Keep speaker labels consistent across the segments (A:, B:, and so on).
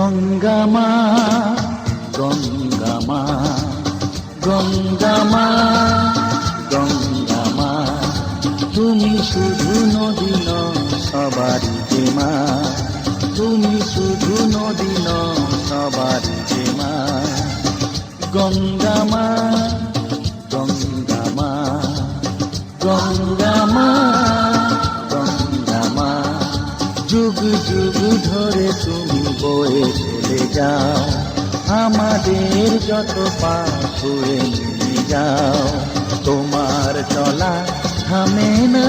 A: গঙ্গা মা, গঙ্গা মা, গঙ্গা মা, গঙ্গা মা, তুমি শুধু নদী নও সবারই মা, তুমি শুধু নদী নও সবারই মা। গঙ্গা মা, গঙ্গা মা, গঙ্গা মা, গঙ্গা মা, যুগ যুগ ধরে তুমি বয়ে চলে যাও, আমাদের যত পাপ ধুয়ে নিয়ে যাও, তোমার চলা থামে না।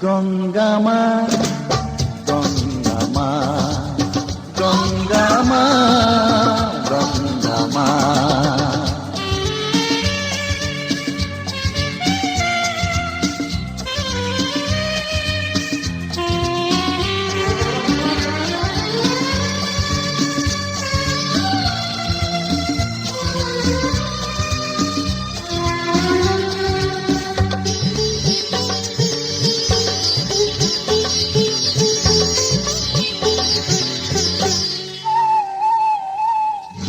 A: গঙ্গা মা, গঙ্গা মা, গঙ্গা মা, গঙ্গা মা।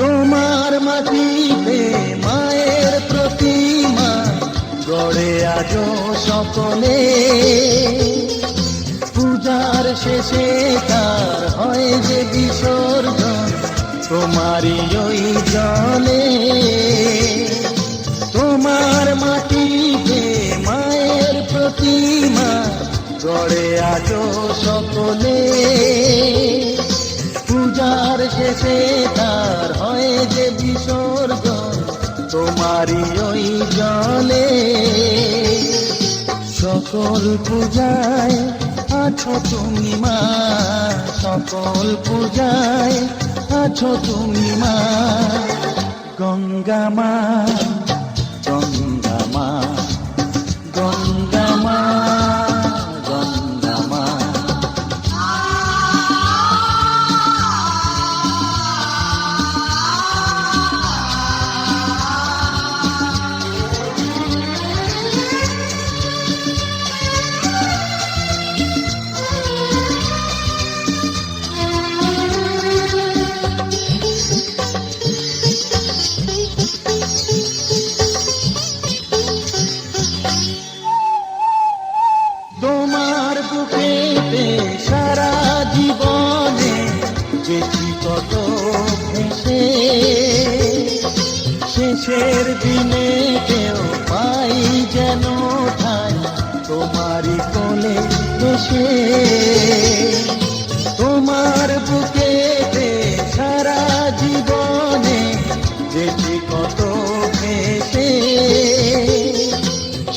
A: তোমার মাটিতে মায়ের প্রতিমা গড়ে আজো সকলে, পূজার শেষে তার হয় যে বিসর্জন তোমারই ওই জলে। তোমার মাটিতে মায়ের প্রতিমা গড়ে আজো সকলে, পূজার শেষে তার হয় যে বিসর্জন তোমারই ওই জলে। সকল পূজায় আছো তুমি মা, সকল পূজায় আছো তুমি মা। গঙ্গা মা, গঙ্গা মা, গঙ্গা মা, গঙ্গা মা। তোমার বুকেতে সারা জীবনে যেটি কত ভেসে, শেষের দিনে কেউ পাই যেন ঠাই তোমারই কোলে বসে। তোমার বুকেতে সারা জীবনে যেটি কত ভেসে,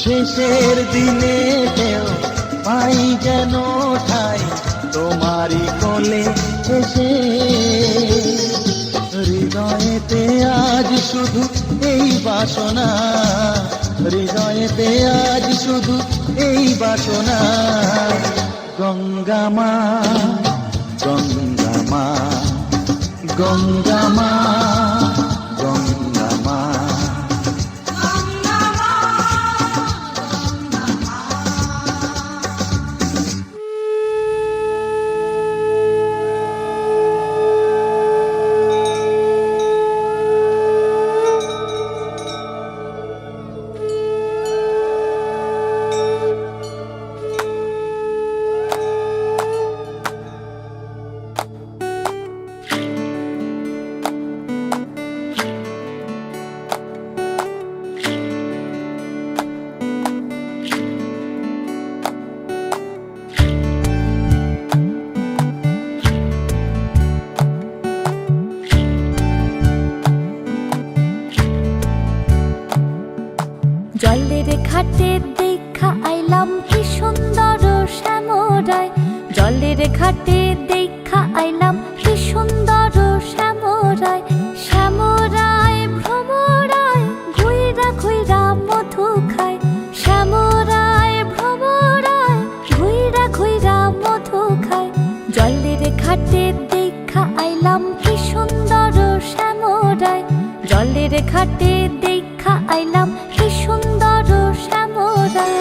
A: শেষের দিনে কেউ পাই যেন ঠাই তোমারই কোলে এসে। হৃদয়েতে আজ শুধু এই বাসনা, হৃদয়েতে আজ শুধু এই বাসনা। গঙ্গা মা, গঙ্গা মা, গঙ্গা মা, গঙ্গা মা।
B: জলের ঘাটে দেখা আইলাম কি সুন্দর শ্যামরায়, জলের ঘাটে দেখা আইলাম কি সুন্দর শ্যামরায়। শ্যামরায় ভ্রমরায় ঘুইরা ঘুইরা মধু খায়, শ্যামরায় ভ্রমরায় ঘুইরা ঘুইরা মধু খায়। জলের ঘাটে দেখা আইলাম কি সুন্দর শ্যামরায়, জলের ঘাটে দেখা আইলাম কি সুন্দর শ্যামরায়।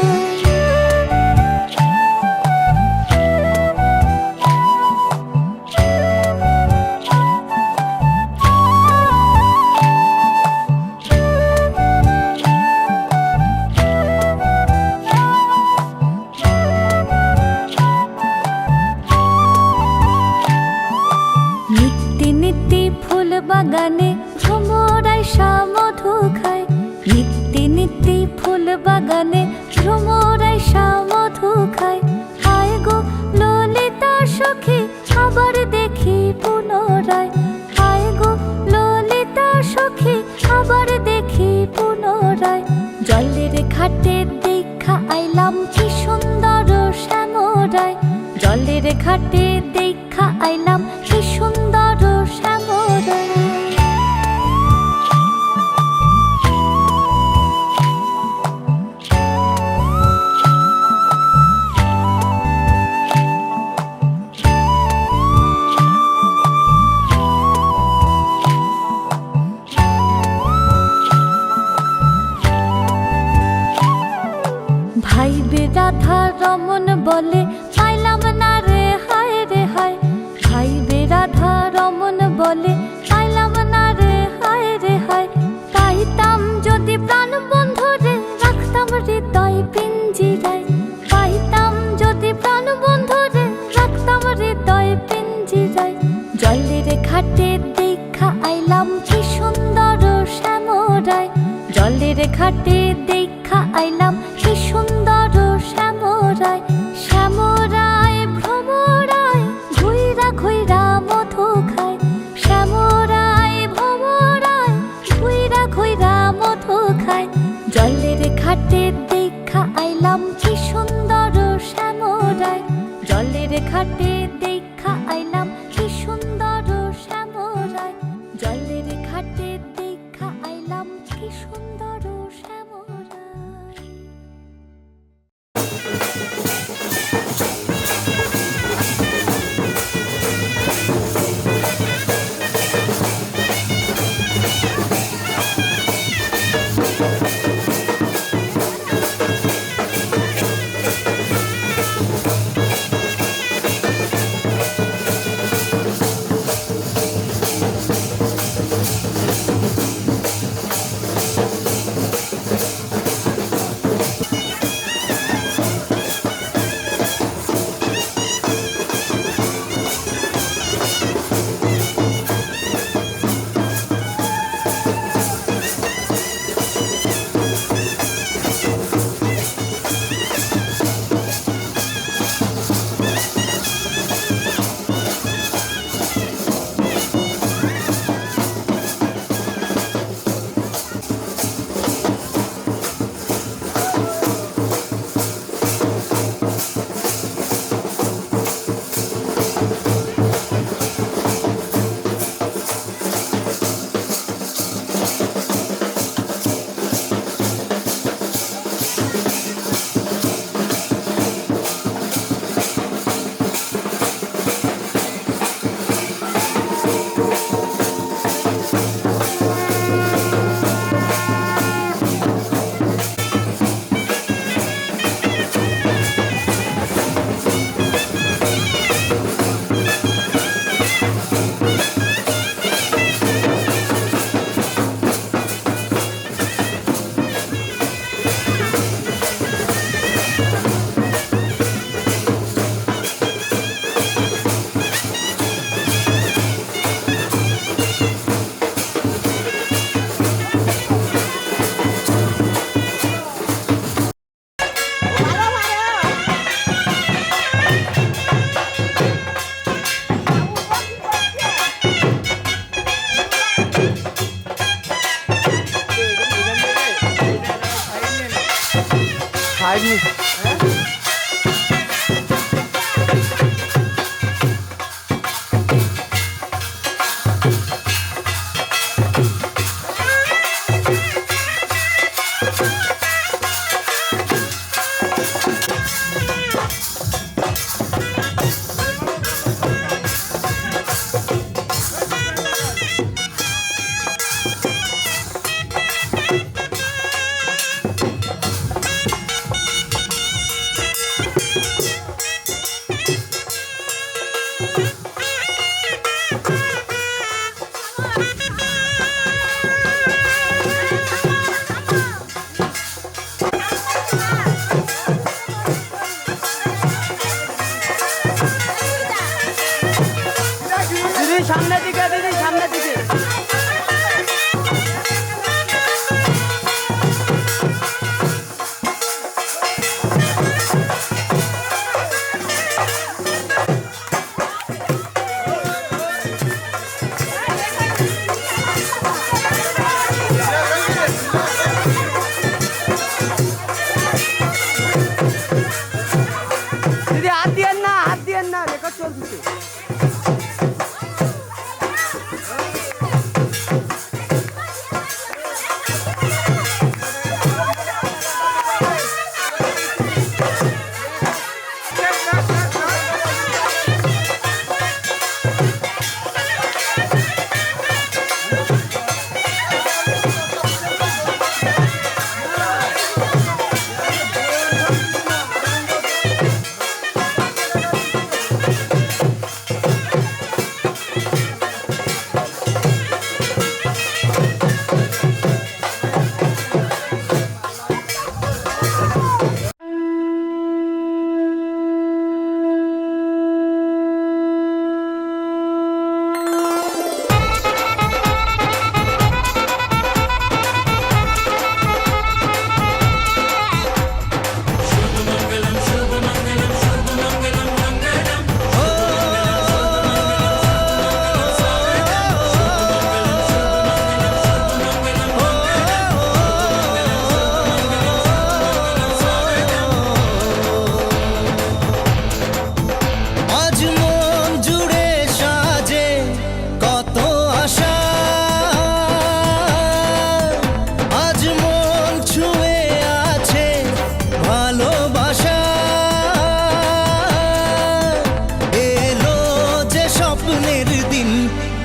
B: ভ্রমরাই মধু খায়। হায় গো ললিতা সখী আবার দেখি পুনরায়। হায় গো ললিতা সখী আবার দেখি পুনরায়। জলের ঘাটে দেখা আইলাম কি সুন্দর শ্যামরায়। জলের ঘাটে দেখা আইলাম কি সুন্দর শ্যামরায়। ভাই রাধা রমন বলে পাইলাম না রে হায় রে হায়। ভাই রাধা রমন বলে পাইলাম না রে হায় রে হায়। পাইতাম যদি প্রাণ বন্ধু রে রাখতাম হৃদয় পিঞ্জিরায়। পাইতাম যদি প্রাণ বন্ধু রে রাখতাম হৃদয় পিঞ্জিরায়। জলের ঘাটে দেখা আইলাম কি সুন্দর শ্যামরায়। জলের ঘাটে দেখা আইলাম কি সুন্দর শ্যামরায়। শ্যামরায় ভ্রমরায় ঘুইরা ঘুইরা মধু খায়। শ্যামরায় ভ্রমরায় ঘুইরা ঘুইরা মধু খায়। জলের ঘাটে দেখা আইলাম কি সুন্দর শ্যামরায়। জলের ঘাটে দেখা আইলাম কি সুন্দর শ্যামরায়। জলের ঘাটে দেখা আইলাম কি সুন্দর শ্যামরায়।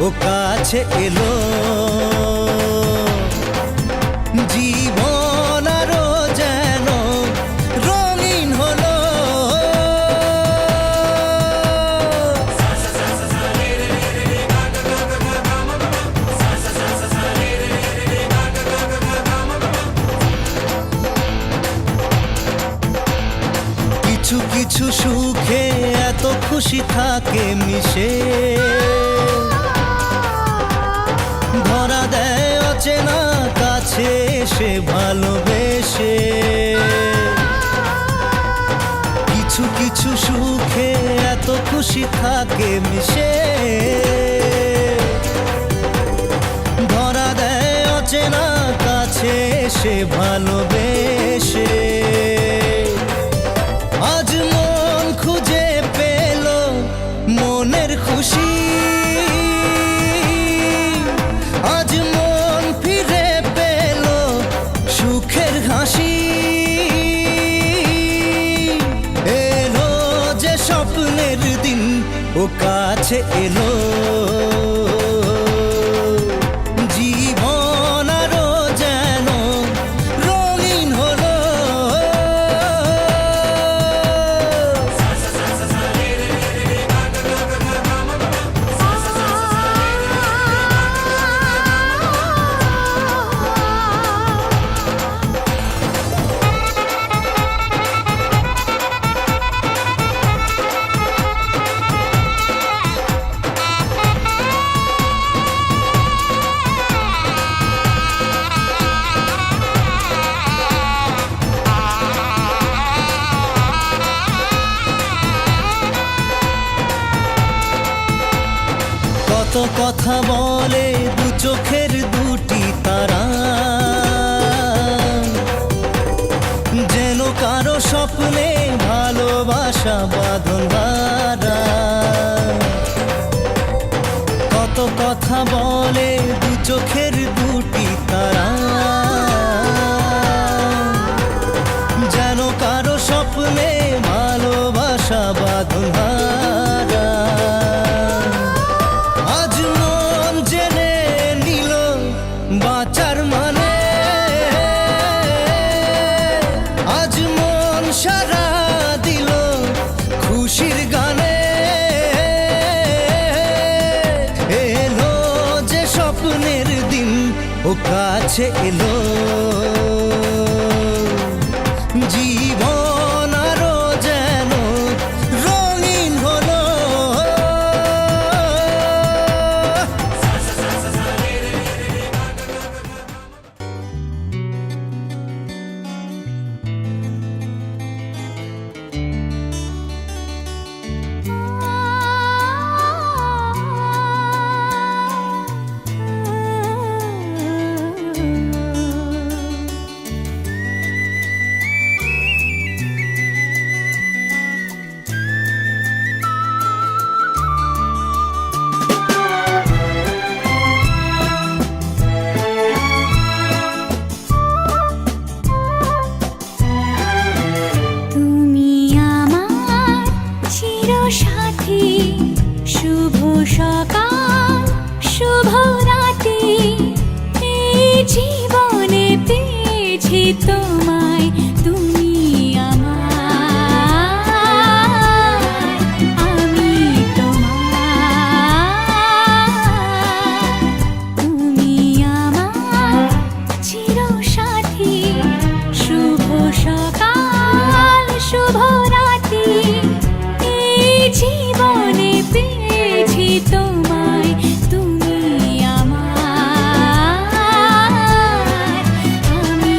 A: ও কাছে এলো, জীবন আরো যেন রঙিন হলো। কিছু কিছু সুখে এত খুশি থাকে মিশে, ধরা দেয় অচেনা কাছে এসে ভালোবেসে। কিছু কিছু সুখে এত খুশি থাকে মিশে, ধরা দেয় অচেনা কাছে এসে ভালোবেসে। আজ মন খুঁজে পেল মনের খুশি, আজ মন ফিরে পেল সুখের হাসি। এলো যে স্বপ্নের দিন, ও কাছে এলো, জীবন আরো যেন রঙিন হলো। কত কথা বলে দু চোখের দুটি তারা, যেন কারো স্বপ্নে ভালোবাসা বাঁধন হারা। কত কথা বলে দু চোখের দুটি তারা, যেন কারো স্বপ্নে ভালোবাসা বাঁধন হারা। আজ মন জেনে নিল বাঁচার মানে, আজ মন সারা দিল খুশির গানে। এলো যে স্বপ্নের দিন, ও কাছে এলো, জীবন আরো যেন রঙিন হলো।
B: শুভ সকাল শুভ রাতি, এই জীবনে পেয়েছি তোমায়, তুমি আমার, আমি তোমার। তুমি আমার চিরসাথী, শুভ সকাল শুভ রাতি, এই জীবনে পেয়েছি তোমায়, তুমি আমার, আমি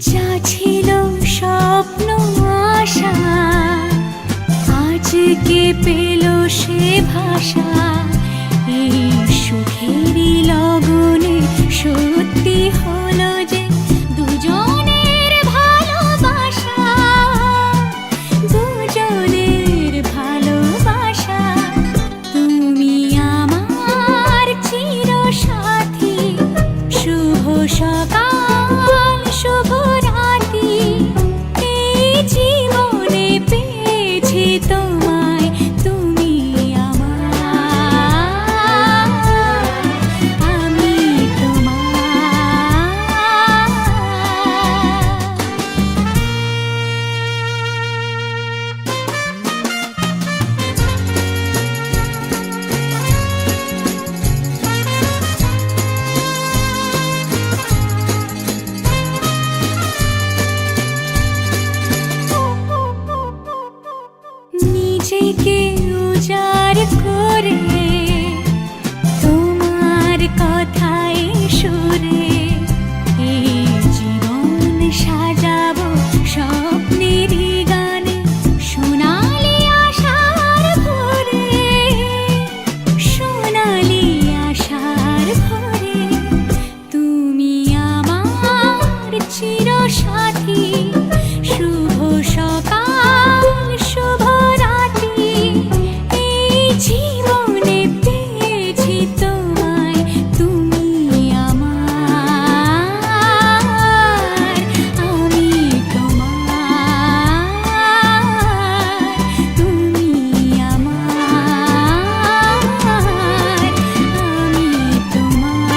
B: যা ছিল স্বপ্ন আশা, আজকে পেল সে ভাষা এই সুখেরই লগনে সত্যি হলো যে দুজনের ভালোবাসা, দুজনের ভালোবাসা। তুমি আমার চিরসাথী, শুভ সকাল শুভ রাতি, এই জীবনে পেয়েছি তোমায়, তুমি আমার, আমি তোমার। নিজেকে উজাড় করে তোমার কথায় সুরে এই জীবন সাজাবো স্বপ্নেরই গানে, সোনালি আশার ভোরে, সোনালি আশার ভোরে। তুমি আমার চিরসাথী, শুভ সকাল শুভ রাতি, এই জীবনে পেয়েছি তোমায়, তুমি আমার, আমি তোমার, তুমি আমার, আমি তোমার।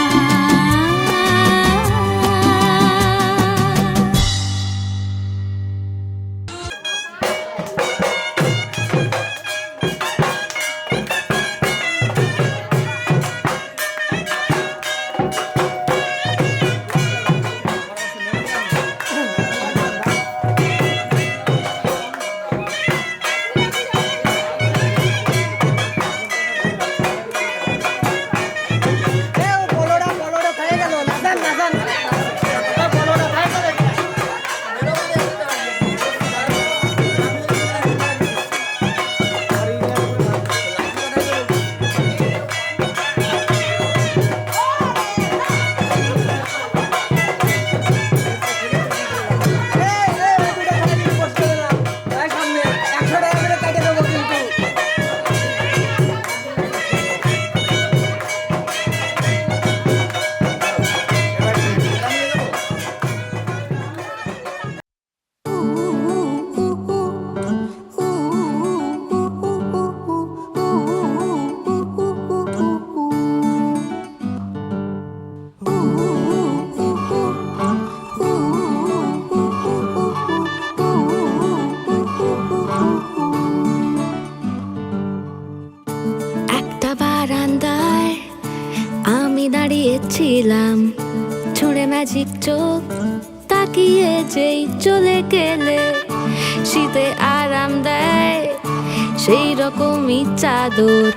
C: একটা বারান্দায় আমি দাঁড়িয়েছিলাম, ছুঁড়ে ম্যাজিক চোখ তাকিয়ে যেই চলে গেলে, শীতে আরাম দেয় সেই রকমই চাদর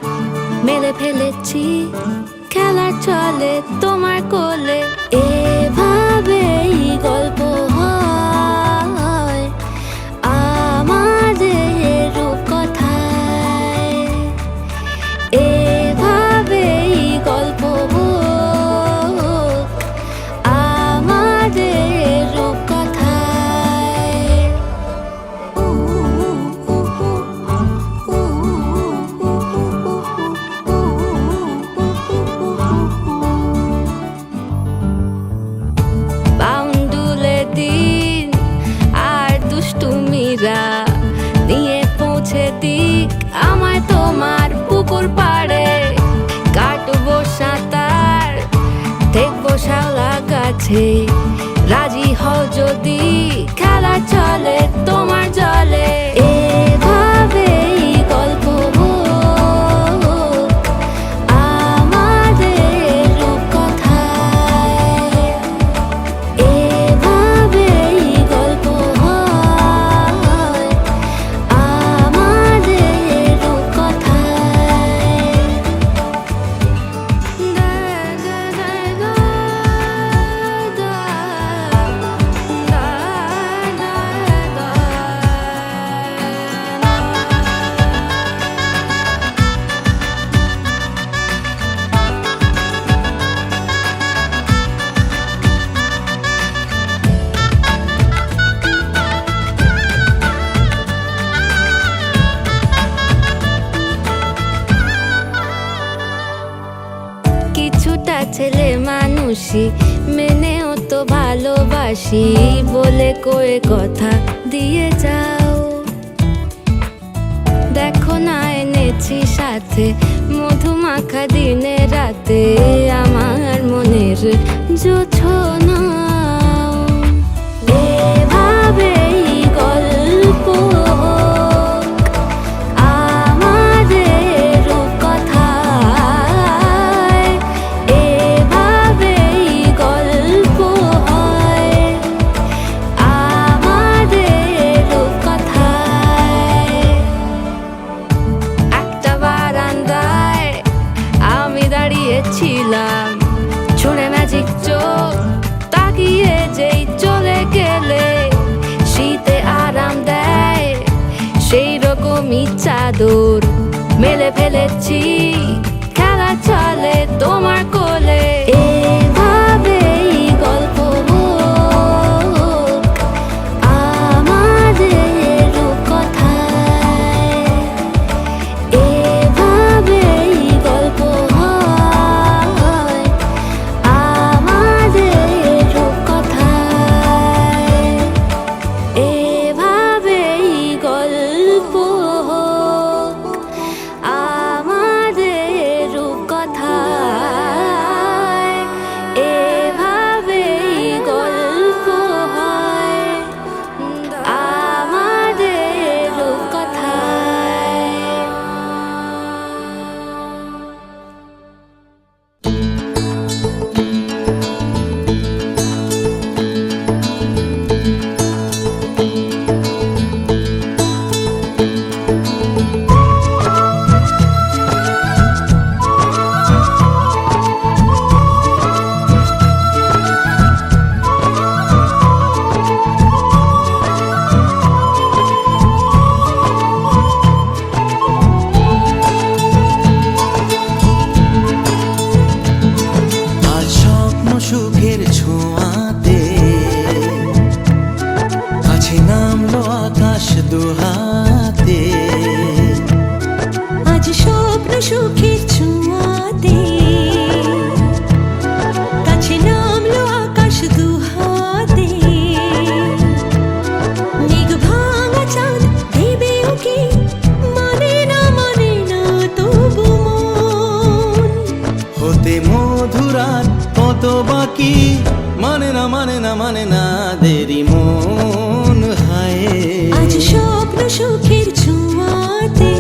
C: মেলে ফেলেছি, খেলা চলে তোমার কোলে। এভাবেই গল্প হয় আমাদের রূপকথায়, এভাবেই গল্প হোক আমাদের রূপকথায়। বাউন্ডুলে দিন আর দুষ্টুমিরা নিয়ে পৌঁছে দিক আমায় তোমার পুকুর পাড়ে, কাটবো সাঁতার দেখবো শ্যাওলা গাছে, রাজি হও যদি খেলা চলে তোমার জলে। এভাবেই গল্প হোক আমাদের রূপকথায়, এভাবেই গল্প হয় আমাদের রূপকথায়। দা দা দা দা দা হাসি মেনেও তো ভালোবাসি বলে কয়ে কথা দিয়ে যাও। দেখো না এনেছি সাথে মধুমাখা দিনে রাতে আমার মনের জোছনা। এভাবেই গল্প আমাদের কথায়, এভাবেই গল্প হয় আমাদের কথায়। একটা বারান্দায় আমি দাঁড়িয়েছিলাম, ছুঁড়ে ম্যাজিক চোখ তাকিয়ে যেই চলে গেলে শীতে আরাম দেয় সেই রকমই চাদর মেলে ফেলেছি, খেলা চলে তোমার কোলে। এভাবেই গল্প হোক আমাদের কথায়, এভাবেই গল্প হয় আমাদের কথায়, এভাবেই গল্প হোক আমাদের কথায়, এভাবেই গল্প হয় আমাদের কথায়।
A: আজ স্বপ্ন সুখের ছোঁয়াতে কাছে নামলো আকাশ দুহাতে।
B: আজ স্বপ্ন সুখের ছোঁয়াতে কাছে নামলো আকাশ দুহাতে। মেঘ ভাঙা চাঁদ দেবে ওকে মানে না তবু মন।
A: হতে মধুরাত কত বাকি মানে না দেরি মন হায়।
B: আজ স্বপ্ন সুখের ছোঁয়াতে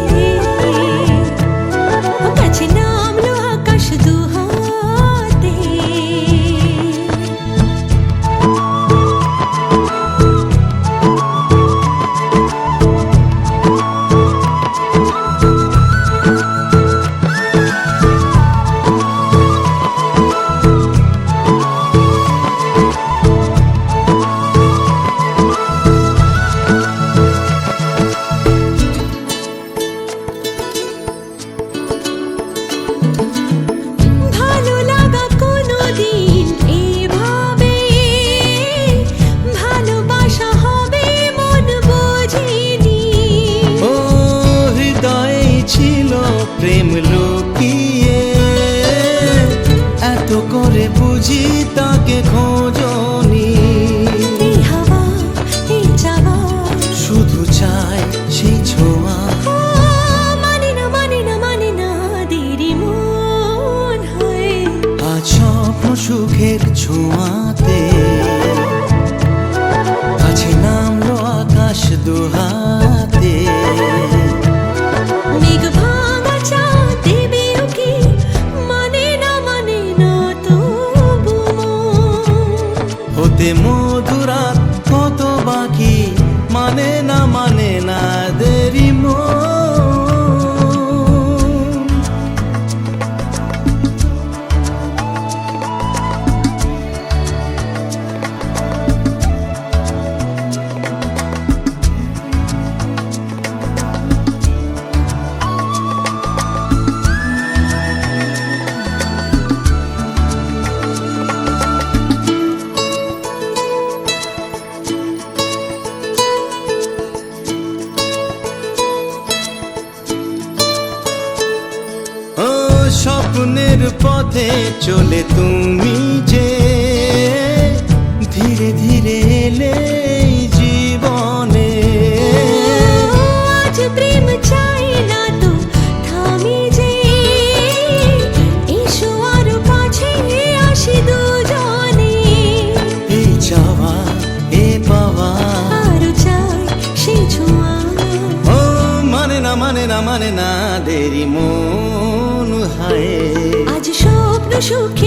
B: কাছে নামলো আকাশ দুহাতে। ভালো লাগা কোনোদিন এভাবে ভালোবাসা হবে মন বোঝেনি।
A: ও হৃদয়ে ছিল প্রেম লুকিয়ে, এত করে বুঝি তাকে খোঁজনি।
B: এই হাওয়া এই চাওয়া
A: শুধু চাই সেই ছোঁয়া,
B: মানে না দেরি মন হয়।
A: আজ স্বপ্ন সুখের ছোঁয়াতে কাছে নামলো আকাশ দুহাতে।
B: মেঘ ভাঙা চাঁদ দেবে ওকে মানে না তবু মন।
A: হতে মধুরাত কত বাকি মানে না দেরি মন। স্বপ্নের পথে চলে তুমি যে ধীরে ধীরে এলে এই জীবনে।
B: আজ প্রেম চাই না তো থামি যে, এসো আরো কাছে আসি দুজনে।
A: এই চাওয়া এ পাওয়া
B: আরো চাই সে ছোঁয়া।
A: ও মানে না মানে না মানে না দেরি মন হায়।
B: আজ স্বপ্ন সুখ